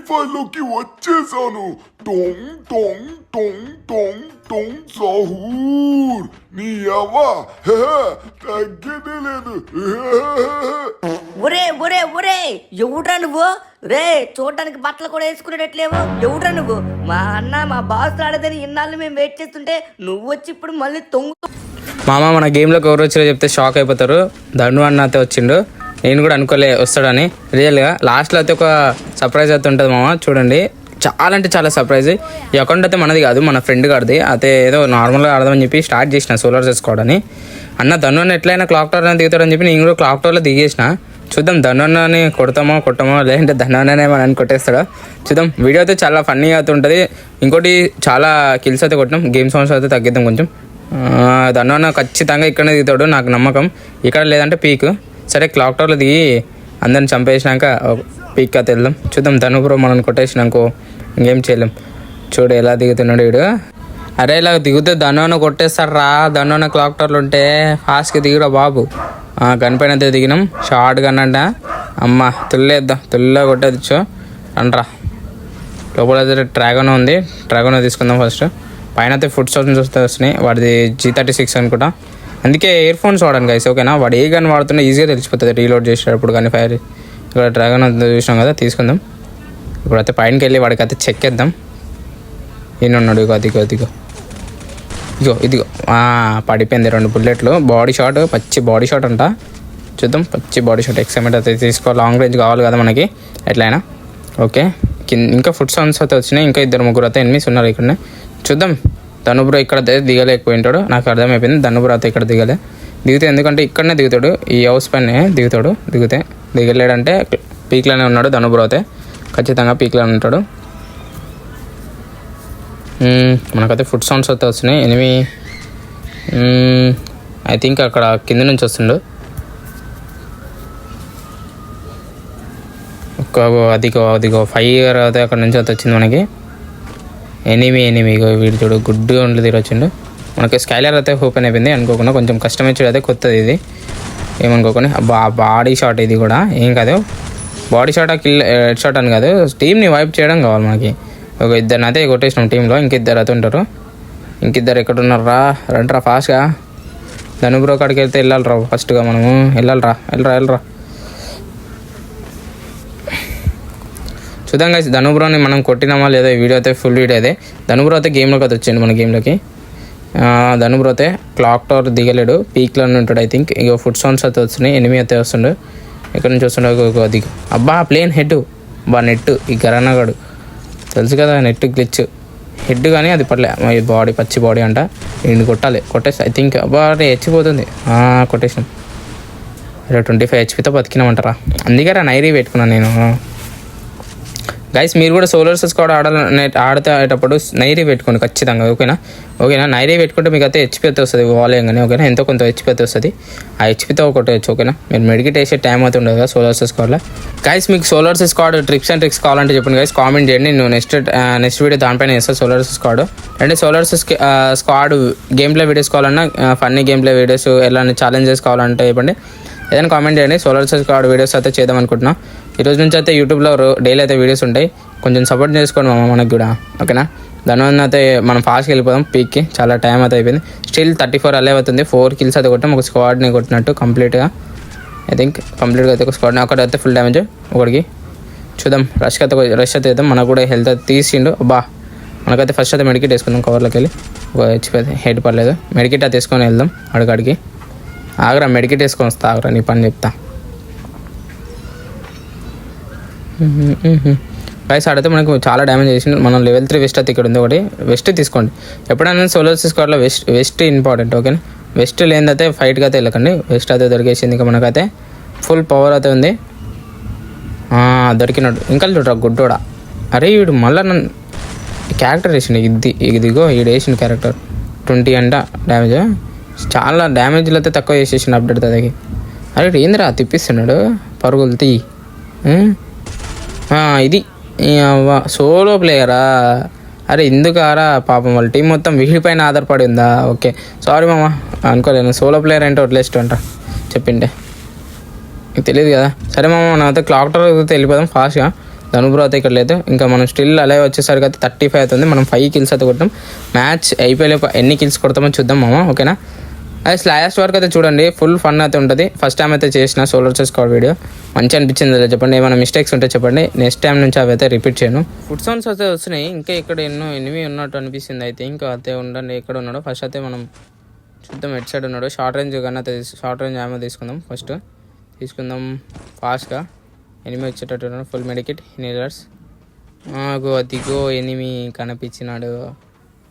Qualifier లోకి వచ్చేసాను. టొంగ్ టొంగ్ టొంగ్ టొంగ్ టొంగ్ సాహూర్ నీ అవ్వ తగ్గేదే లేదు. ఒరే ఒరే ఒరే ఎవడ్రా నువ్వు? రే చూడటానికి బట్టలు కూడా వేసుకునేటట్లేవు. ఎవడ్రా నువ్వు? మా అన్న మా బాస్ రాలేదని ఇన్నాళ్ళు మేము వెయిట్ చేస్తుంటే నువ్వు వచ్చి ఇప్పుడు మళ్ళీ మామ మన గేమ్లోకి ఎవరు వచ్చారో చెప్తే షాక్ అయిపోతారు. ధను అన్న అయితే వచ్చిండు. నేను కూడా అనుకోలే వస్తాడని. రియల్గా లాస్ట్లో అయితే ఒక సర్ప్రైజ్ అయితే ఉంటుంది మామ. చూడండి చాలా అంటే చాలా సర్ప్రైజ్. ఈ అకౌంట్ అయితే మనది కాదు, మన ఫ్రెండ్ గారిది. అయితే ఏదో నార్మల్గా ఆడదామని చెప్పి స్టార్ట్ చేసిన సోలార్ చేసుకోవడని. అన్న ధను అన్న ఎట్లయినా క్లాక్ టవర్లో దిగుతాడని చెప్పి నేను కూడా క్లాక్ టవర్లో దిగేసిన. చూద్దాం ధను అన్నని కొట్టమో లేదంటే ధను అన్ననే మనని కొట్టేస్తాడో చూద్దాం. వీడియో అయితే చాలా ఫన్నీగా అయితే ఉంటుంది. ఇంకోటి చాలా కిల్స్ అయితే కొట్టినాం. గేమ్ సౌండ్స్ అయితే తగ్గిద్దాం కొంచెం. ధను అన్న ఖచ్చితంగా ఇక్కడనే దిగుతాడు నాకు నమ్మకం. ఇక్కడ లేదంటే పీక్. సరే క్లాక్ టవర్లో దిగి అందరిని చంపేసినాక పీక్ అయితే వెళ్దాం. చూద్దాం ధను బ్రో మనల్ని కొట్టేసినాకో ఇంకేం చేయలేం. చూడు ఎలా దిగుతున్నాడు వీడు. అరే ఇలా దిగితే ధను అన్న కొట్టేస్తాడు రా. ధను అన్న క్లాక్ టవర్లో ఉంటే ఫాస్ట్గా దిగురా బాబు. గనిపైన అయితే దిగినాం. షార్ట్ గన్ అంట. అమ్మ తుల్లేద్దాం, తుల్లా కొట్టేదిచ్చు అంట్రా. లోపల అయితే డ్రాగన్ ఉంది. డ్రాగన్ తీసుకుందాం ఫస్ట్. పైన అయితే ఫుడ్ సోర్స్ వస్తున్నాయి. వాడిది G36 అనుకుంటా. అందుకే ఇయర్ ఫోన్స్ వాడాను గైస్. ఓకేనా, వాడు ఏ గన్ వాడుతున్నా ఈజీగా తెలిసిపోతుంది రీలోడ్ చేసేటప్పుడు. కానీ ఫైర్ ఇక్కడ డ్రాగన్ చూసినాం కదా, తీసుకుందాం. ఇప్పుడైతే పైనకి వెళ్ళి వాడికి అయితే చెక్ చేద్దాం. ఈయనున్నాడు. ఇదిగో ఇదిగో పడిపోయింది 2 బుల్లెట్లు. బాడీ షాట్, పచ్చి బాడీ షాట్ అంట. చూద్దాం పచ్చి బాడీ షాట్. ఎక్సైమెంట్ అయితే తీసుకోవాలి. లాంగ్ రేంజ్ కావాలి కదా మనకి ఎట్లయినా. ఓకే ఇంకా ఫుడ్ సౌండ్స్ అయితే వచ్చినాయి. ఇంకా 2-3 అయితే ఎనిమిస్ ఉన్నారు ఇక్కడనే. చూద్దాం. ధనుబ్రో ఇక్కడ దిగలేకపోయింటాడు నాకు అర్థమైపోయింది. ధనుబ్రో అయితే ఇక్కడ దిగితే ఎందుకంటే ఇక్కడనే దిగుతాడు. ఈ హౌస్ పైన దిగుతాడు. దిగలేడంటే పీక్లోనే ఉన్నాడు. ధనుబ్రో అయితే ఖచ్చితంగా పీక్లోనే ఉంటాడు. మనకైతే ఫుడ్ సౌండ్స్ అయితే వస్తున్నాయి. ఎనిమి ఐ థింక్ అక్కడ కింద నుంచి వస్తుండు. అదిగో ఫైర్ అయితే అక్కడ నుంచి అయితే వచ్చింది మనకి. ఎనిమి వీడు చూడు గుడ్డుగా ఉండి తీరొచ్చిండు. మనకి స్కైలర్ అయితే ఓపెన్ అయిపోయింది అనుకోకుండా. కొంచెం కష్టమొచ్చాడు అయితే కొత్తది ఇది ఏమనుకోకుండా. బాడీ షాట్ ఇది కూడా ఏం కాదు. బాడీ షాట్ హెడ్ షాట్ అని కాదు. టీమ్ని వైప్ చేయడం కావాలి మనకి. ఒక 2 అయితే కొట్టేసినాం టీంలో. ఇంకిద్దరు అయితే ఉంటారు. ఇంకిద్దరు ఎక్కడ ఉన్నారా? రండిరా ఫాస్ట్గా. ధనుబ్రో కాడికి వెళ్తే వెళ్ళాలిరా ఫస్ట్గా మనము. వెళ్ళరా. చూద్దాం గైస్ ధనుబ్రోని మనం కొట్టినామా లేదా. ఈ వీడియో అయితే ఫుల్ వీడియో అయితే. ధనుబ్రో అయితే గేమ్లోకి అయితే వచ్చిండు మన గేమ్లోకి. ధనుబ్రో అయితే క్లాక్ టవర్ దిగలేడు, పీక్లోనే ఉంటాడు ఐ థింక్. ఇక ఫుడ్ సౌండ్స్ అయితే వస్తున్నాయి. ఎనిమి అయితే వస్తుండు. ఎక్కడి నుంచి వస్తుండో దిగు. అబ్బా ప్లేన్ హెడ్ నెట్. ఈ గరానాగాడు తెలుసు కదా, నెట్ గ్లిచ్ హెడ్. కానీ అది పట్లే బాడీ పచ్చి బాడీ అంట. వీడిని కొట్టేసి ఐ థింక్ అబ్బా హెచ్చిపోతుంది. కొట్టేసినాం. 25 HP బతికినామంటారా. అందుకే నైరీ పెట్టుకున్నాను నేను. గైస్ మీరు కూడా సోలార్ స్క్వాడ్ ఆడేటప్పుడు నైరీ పెట్టుకోండి ఖచ్చితంగా. ఓకేనా నైరీ పెట్టుకుంటే మీకు అయితే HP అయితే వస్తుంది వాలేయంగానే. ఓకేనా ఎంతో కొంత HP అయితే వస్తుంది. ఆ HPతో కొట్టవచ్చు. ఓకేనా మీరు మెడికేట్ వేసే టైం అయితే ఉండదు కదా సోలార్ స్క్వాడ్లో. గైస్ మీకు solar squad trips and tricks కావాలంటే చెప్పండి గైస్, కామెంట్ చేయండి. నేను నెక్స్ట్ వీడియో దానిపైన వేస్తాను సోలార్ స్క్వాడ్. అంటే solar squad game play videos కావాలన్నా, ఫన్నీ గేమ్ ప్లే వీడియోస్, ఎలాంటి ఛాలెంజెస్ కావాలంటే చెప్పండి. ఏదైనా కామెంట్ చేయండి. సోలార్ స్క్వాడ్ వీడియోస్ అయితే చేద్దాం అనుకుంటున్నా. ఈరోజు నుంచి అయితే యూట్యూబ్లో డైలీ అయితే వీడియోస్ ఉంటాయి. కొంచెం సపోర్ట్ చేసుకోండి మామ మనకు కూడా. ఓకేనా దానివల్ల అయితే మనం ఫాస్ట్గా వెళ్ళిపోదాం పీక్కి. చాలా టైం అయితే అయిపోయింది. స్టిల్ 34 అలే అవుతుంది. 4 kills అయితే కొట్టాం. ఒక స్క్వాడ్ని కొట్టినట్టు కంప్లీట్గా ఐ థింక్. కంప్లీట్గా అయితే ఒక స్క్వాడ్ని అక్కడైతే ఫుల్ డ్యామేజ్ ఒకటికి. చూద్దాం రష్ అయితే వేద్దాం. మనకు కూడా హెల్త్ అయితే తీసిండు. అబ్బా మనకైతే ఫస్ట్ అయితే మెడికేట్ వేసుకుందాం. కవర్లోకి వెళ్ళి ఒక HP అయితే హెడ్ పర్లేదు. మెడికేట్ అయితే తీసుకొని వెళ్దాం అడిగాడికి. ఆగరా మెడికేట్ వేసుకొని వస్తా. ఆగరా నీ పని చెప్తా. గైస్ ఆడితే మనకు చాలా డ్యామేజ్ చేసింది. మనం level 3 వెస్ట్ అయితే ఇక్కడ ఉంది ఒకటి. వెస్ట్ తీసుకోండి ఎప్పుడైనా సోలార్ స్క్వాడ్లో. Vest important. ఓకేనా వెస్ట్ లేనిదైతే ఫైట్కి అయితే వెళ్ళకండి. వెస్ట్ అయితే దొరికేసింది. ఇంకా మనకైతే ఫుల్ పవర్ అయితే ఉంది. దొరికినట్టు ఇంకా చూడరా గుడ్డోడా. అరే వీడు మళ్ళీ నన్ను క్యారెక్టర్ వేసిండు. ఇదిగో వీడు వేసిన క్యారెక్టర్ 20 అంట డ్యామేజ్. చాలా డ్యామేజ్లు అయితే తక్కువ చేసేసిండు అప్డేట్ తదకి. అరే ఏందిరా తిప్పిస్తున్నాడు పరుగులు తీ. ఇది సోలో ప్లేయరా. అరే ఎందుకారా పాపం వాళ్ళ టీం మొత్తం వీడిపైన ఆధారపడి ఉందా. ఓకే సారీ మామ అనుకోలేను. సోలో ప్లేయర్ అంటే వదిలేస్ట్ అంట చెప్పిండే. మీకు తెలియదు కదా. సరే మామ నాతో క్లాక్ టవర్ వెళ్ళిపోదాం ఫాస్ట్గా. ధను బ్రో అయితే ఇక్కడ లేదు. ఇంకా మనం స్టిల్ అలా వచ్చేసరికి అయితే 35 అవుతుంది. మనం 5 కిల్స్ అయితే కొట్టాం. మ్యాచ్ అయిపోయే ఎన్ని కిల్స్ కొడతామో చూద్దాం మామ, ఓకేనా. అది లాస్ట్ వరకు అయితే చూడండి, ఫుల్ ఫన్ అయితే ఉంటుంది. ఫస్ట్ టైం అయితే చేసిన సోలో స్క్వాడ్ వీడియో మంచి అనిపించింది చెప్పండి. ఏమైనా మిస్టేక్స్ ఉంటే చెప్పండి, నెక్స్ట్ టైం నుంచి అవి అయితే రిపీట్ చేయను. ఫుడ్ సౌండ్స్ అయితే వస్తున్నాయి. ఇంకా ఇక్కడ ఎన్నో ఎనిమిది ఉన్నట్టు అనిపిస్తుంది అయితే. ఇంకా అయితే ఉండండి, ఎక్కడ ఉన్నాడో ఫస్ట్ అయితే మనం చూద్దాం. ఎట్ సైడ్ ఉన్నాడు. షార్ట్ రేంజ్ కన్నా షార్ట్ రేంజ్ ఆమె తీసుకుందాం. ఫస్ట్ తీసుకుందాం ఫాస్ట్గా. ఎనిమి వచ్చేటట్టు ఉన్నాడు. Full medkit inhalers. అదిగో ఎనిమి కనిపించినాడు.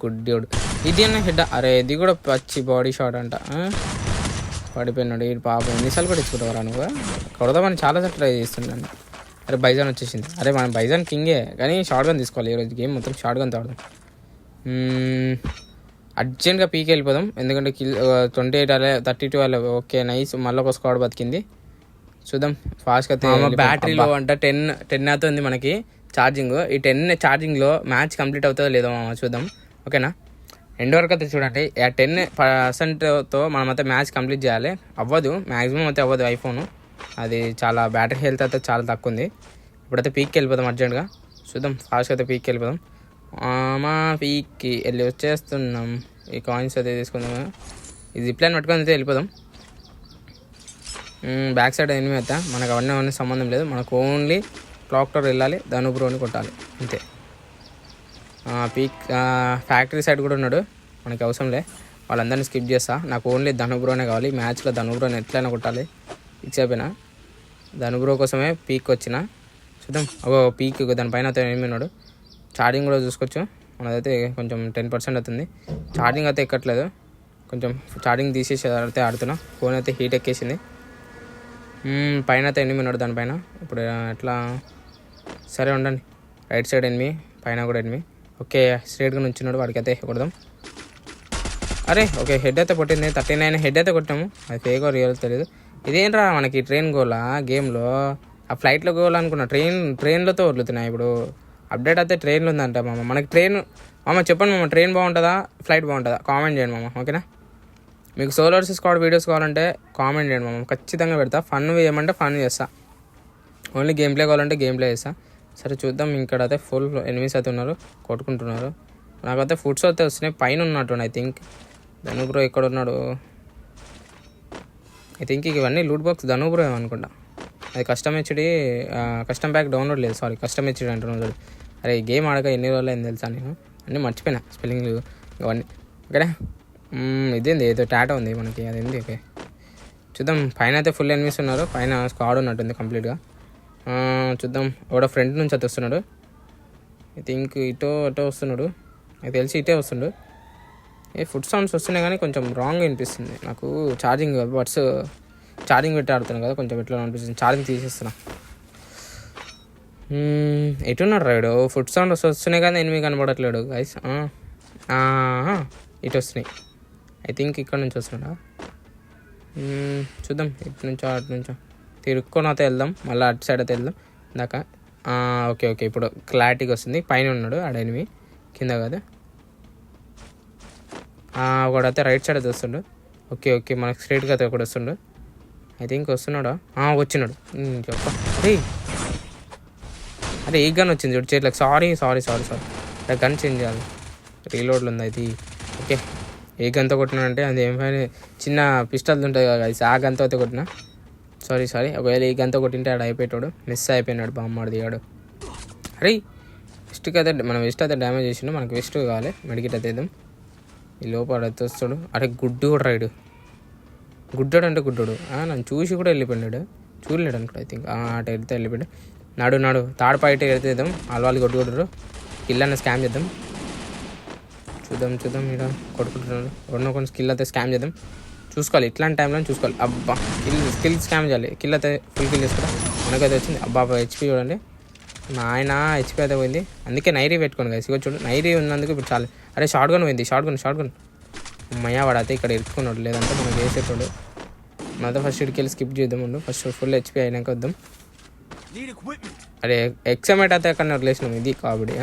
గుడ్డోడు. ఇది అన్న హెడ్. అరే ఇది కూడా పచ్చి బాడీ షాట్ అంట. పడిపోయినాడు ఈ పాపం. ఎన్నిసార్లు కూడా ఇచ్చుకుంటావరా నువ్వు? కొడదామని చాలాసార్లు ట్రై చేస్తున్నాను. అరే బైజాన్ వచ్చేసింది. అరే మనం బైజాన్ కింగే, కానీ షార్ట్ గన్ తీసుకోవాలి ఈరోజు. గేమ్ మొత్తం షార్ట్ గన్ తాడదాం. అర్జెంట్గా పీకి వెళ్ళిపోదాం, ఎందుకంటే 28 అలా 32 అలా. Okay nice. మళ్ళీ ఒక స్క్వాడ్ బతికింది. చూద్దాం ఫాస్ట్గా. బ్యాటరీలో అంట 10 అవుతుంది మనకి ఛార్జింగ్. ఈ 10 ఛార్జింగ్లో మ్యాచ్ కంప్లీట్ అవుతుందో లేదో చూద్దాం, ఓకేనా. ఎండ్ వరకు అయితే చూడండి. 10%తో మనమైతే మ్యాచ్ కంప్లీట్ చేయాలి. అవ్వదు, మ్యాక్సిమం అయితే అవ్వదు. ఐఫోన్ అది చాలా బ్యాటరీ హెల్త్ అయితే చాలా తక్కువ ఉంది. ఇప్పుడైతే పీక్కి వెళ్ళిపోదాం అర్జెంట్గా. చూద్దాం ఫాస్ట్గా అయితే పీక్కి వెళ్ళిపోదాం. మా పీక్కి వెళ్ళి వచ్చేస్తున్నాం. ఈ కాయిన్స్ అయితే తీసుకుందాం. ఈ జిప్ లైన్ పట్టుకొని అయితే వెళ్ళిపోదాం. బ్యాక్ సైడ్ ఎనిమిది అయితే మనకు అవన్నీ సంబంధం లేదు. మనకు ఓన్లీ క్లాక్ టవర్ వెళ్ళాలి, ధను బ్రోని కొట్టాలి అంతే. పీక్ ఫ్యాక్టరీ సైడ్ కూడా ఉన్నాడు, మనకి అవసరంలే. వాళ్ళందరినీ స్కిప్ చేస్తా. నాకు ఓన్లీ ధను బ్రోనే కావాలి. మ్యాచ్లో ధను బ్రోని ఎట్లయినా కొట్టాలి. ఫిక్స్ అయిపోయినా. ధను బ్రో కోసమే పీక్ వచ్చిన. చూద్దాం. పీక్ దానిపైన అయితే ఎనిమిది ఉన్నాడు. ఛార్జింగ్ కూడా చూసుకోవచ్చు. మనదైతే కొంచెం 10% అవుతుంది. ఛార్జింగ్ అయితే ఎక్కట్లేదు. కొంచెం ఛార్జింగ్ తీసేసి అయితే ఆడుతున్నా. ఫోన్ అయితే హీట్ ఎక్కేసింది. పైన అయితే ఎనిమిది ఉన్నాడు దానిపైన. ఇప్పుడు ఎట్లా? సరే ఉండండి. రైట్ సైడ్ ఎనిమిది, పైన కూడా ఎనిమిది. ఓకే స్ట్రేట్గా నుంచున్నాడు. వాడికి అయితే కొడదాం. అరే ఓకే హెడ్ అయితే కొట్టింది. 39 హెడ్ అయితే కొట్టాము. అది ఫేక్ రియల్ తెలియదు. ఇదేంట్రా మనకి ట్రైన్ గోలా గేమ్లో? ఆ ఫ్లైట్లో గోల్ అనుకున్నా. ట్రైన్లతో వదులుతున్నాయి ఇప్పుడు. అప్డేట్ అయితే ట్రైన్లో ఉందంట మామ. మనకి ట్రైన్ మామ చెప్పండి మామ, ట్రైన్ బాగుంటుందా ఫ్లైట్ బాగుంటుందా? కామెంట్ చేయండి మామ, ఓకేనా. మీకు సోలో స్క్వాడ్ వీడియోస్ కావాలంటే కామెంట్ చేయండి మామ, ఖచ్చితంగా పెడతా. ఫన్ చేయమంటే ఫన్ చేస్తా. ఓన్లీ గేమ్ ప్లే కావాలంటే గేమ్ ప్లే చేస్తా. సరే చూద్దాం. ఇక్కడ అయితే ఫుల్ ఎనిమిస్ అయితే ఉన్నారు, కొట్టుకుంటున్నారు. నాకైతే ఫుడ్స్ అయితే వస్తున్నాయి. పైన ఉన్నట్టు ఐ థింక్. ధను బ్రో ఎక్కడ ఉన్నాడు? ఐ థింక్ ఇవన్నీ లూట్ బాక్స్ ధను బ్రో ఏమనుకుంటా. అది కస్టమ్ ప్యాక్ డౌన్లోడ్ లేదు. సారీ కస్టమ్ హెచ్డి అంటున్నాడు. అరే గేమ్ ఆడక ఎన్ని రోజులు అయింది తెలుసా నేను? అన్నీ మర్చిపోయినా స్పెల్లింగ్లు ఇవన్నీ, ఓకేనా. ఇదేంది ఏదో టాటా ఉంది మనకి, అదేంది. ఓకే చూద్దాం. పైన అయితే ఫుల్ ఎనిమిస్ ఉన్నారు. పైన స్క్వాడ్ ఉన్నట్టుంది కంప్లీట్గా. చూద్దాం. ఒకడ ఫ్రంట్ నుంచి అయితే వస్తున్నాడు. ఐ థింక్ అటో వస్తున్నాడు. నాకు తెలిసి ఇటే వస్తుండు. ఫుడ్ సౌండ్స్ వస్తున్నాయి కానీ కొంచెం రాంగ్ అనిపిస్తుంది నాకు. ఛార్జింగ్ పెట్టి ఆడుతున్నాను కదా, కొంచెం ఎట్లా అనిపిస్తుంది. ఛార్జింగ్ తీసేస్తున్నా. ఎటున్నాడు రైడు? ఫుడ్ సౌండ్ వస్తున్నాయి కానీ ఎనిమిది కనబడట్లేడు గైస్. ఇటు వస్తున్నాయి. ఐ థింక్ ఇక్కడ నుంచి వస్తున్నాడా? చూద్దాం. ఇటు నుంచో అటు నుంచో తిరుక్కొని అయితే వెళ్దాం. మళ్ళీ అటు సైడ్ అయితే వెళ్దాం. ఇందాక ఓకే ఇప్పుడు క్లారిటీగా వస్తుంది. పైన ఉన్నాడు ఆడ ఎనిమిది, కింద కాదు. ఒకడైతే రైట్ సైడ్ అయితే వస్తుండు. ఓకే మనకు స్ట్రైట్గా అయితే ఒకటి వస్తుండు. ఐ థింక్ వస్తున్నాడా? వచ్చినాడు. చెప్ప అరే ఈ గన్ వచ్చింది చూడు చేతిలోకి. సారీ అరే గన్ చేంజ్ చేయాలి. రీలోడ్లు ఉంది అది. ఓకే ఏ గన్తో కొట్టినాడంటే అది ఏమైనా చిన్న పిస్టల్ ఉంటుంది కదా, ఆ గన్తో అయితే కొట్టినా. సారీ ఒకవేళ ఈ గన్తో కొట్టింటే ఆడ అయిపోయాడు. మిస్ అయిపోయినాడు. బామ్మడు దిగాడు. అరే వెస్ట్కి అయితే మనం వెస్ట్ అయితే డ్యామేజ్ చేసిండు. మనకు వెస్ట్ కావాలి. మెడికిట్ అయితే ఇద్దాం. ఈ లోపల అయితే వస్తాడు. అరే గుడ్డు కూడా రైడు. గుడ్డాడు అంటే గుడ్డాడు. నన్ను చూసి కూడా వెళ్ళిపోయాడు. చూడలేడు అనుకో. ఐ థింక్ అటు వెళ్తే వెళ్ళిపోయాడు. నాడు థర్డ్ పార్టీ వెళ్తే ఇద్దాం. వాళ్ళు కొట్టుకుంటారు. కిల్లన్న స్కామ్ చేద్దాం. చూద్దాం ఇక్కడ కొట్టుకుంటున్నాడు. కొన్ని స్కిల్ అయితే స్కామ్ చేద్దాం. చూసుకోవాలి ఇట్లాంటి టైంలో చూసుకోవాలి. అబ్బా స్కిల్ స్కామ్ చేయాలి. కిల్ అయితే ఫుల్ కిల్ చేసుకుంటా. మనకైతే వచ్చింది. అబ్బా హెచ్పి చూడండి. మా ఆయన హెచ్పి అయితే పోయింది. అందుకే నైరీ పెట్టుకోండి కదా. ఇక చూడు నైరీ ఉన్నందుకు ఇప్పుడు చాలు. అరే షార్ట్ గన్ పోయింది. షార్ట్ గన్ అమ్మయ్య వాడైతే ఇక్కడ ఇరుక్కున్నాడు. లేదంటే మనం వేసేటోడు. మనతో ఫస్ట్ ఇక్కడికి వెళ్ళి స్కిప్ చేద్దాం. ఫస్ట్ ఫుల్ హెచ్పి అయినాక వద్దాం. అరే ఎక్సమెట్ అయితే అక్కడ వదిలేసినాం. ఇది కాబట్టి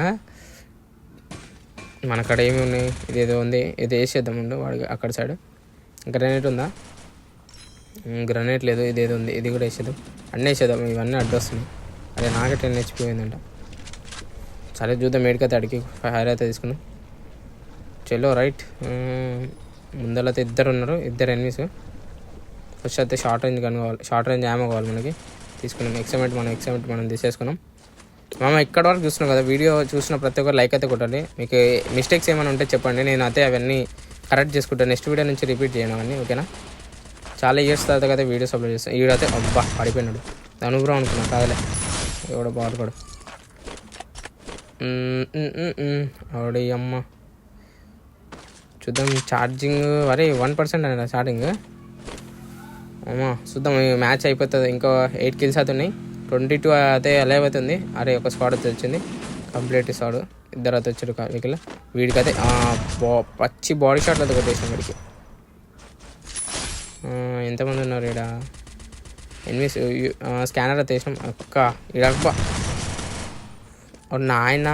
మనక్కడ ఏమి ఉన్నాయి. ఇదేదో ఉంది. ఇది వేసేద్దాం. వాడికి అక్కడ సైడ్ గ్రనేట్ ఉందా? గ్రనేట్ లేదు. ఇదేదో ఉంది. ఇది కూడా వేసేద్దాం. అన్నీ వేసేద్దాం. ఇవన్నీ అడ్డు వస్తున్నాయి. అరే నాకే 10 HP పోయిందంట. సరే చూద్దాం, మేడికైతే అడిగి ఫైర్ అయితే తీసుకున్నాం. చలో రైట్. ముందరైతే ఇద్దరు ఉన్నారు, ఇద్దరు ఎనిమిస్. ఫస్ట్ అయితే షార్ట్ రేంజ్ గన్ కావాలి, షార్ట్ రేంజ్ యామో కావాలి మనకి. తీసుకున్నాం. ఎక్సైమెంట్ మనం తీసేసుకున్నాం. మామ ఇక్కడ వరకు చూస్తున్నాం కదా, వీడియో చూసిన ప్రతి ఒక్కరు లైక్ అయితే కొట్టండి. మీకు మిస్టేక్స్ ఏమైనా ఉంటే చెప్పండి, నేను అయితే అవన్నీ కరెక్ట్ చేసుకుంటాను. నెక్స్ట్ వీడియో నుంచి రిపీట్ చేయను అవన్నీ, ఓకేనా? చాలా ఇయర్స్ తర్వాత కదా వీడియోస్ అప్లోడ్ చేస్తాను. ఈడైతే అబ్బా పడిపోయినాడు, అనుగ్రహం అనుకున్నా కాదలే, ఎవడో బాధపడు. ఆవిడ అమ్మ చూద్దాం. ఛార్జింగ్ అరే 1% అండి స్టార్టింగ్. అమ్మా చూద్దాం, మ్యాచ్ అయిపోతుంది. ఇంకా 8 kills అవుతున్నాయి. 22 అయితే అలైవ్ అవుతుంది. అరే ఒక స్క్వాడ్ అయితే వచ్చింది, కంప్లీట్ స్క్వాడ్. ఇద్దరు అయితే వచ్చారు వీకిల్. వీడికైతే పచ్చి బాడీ షాట్లు అయితే కొట్టేసాం వీడికి. ఎంతమంది ఉన్నారు ఇక్కడ? ఎనిమిస్. స్కానర్ అయితే వేసినాం అక్క. ఇడబ్బా నాయనా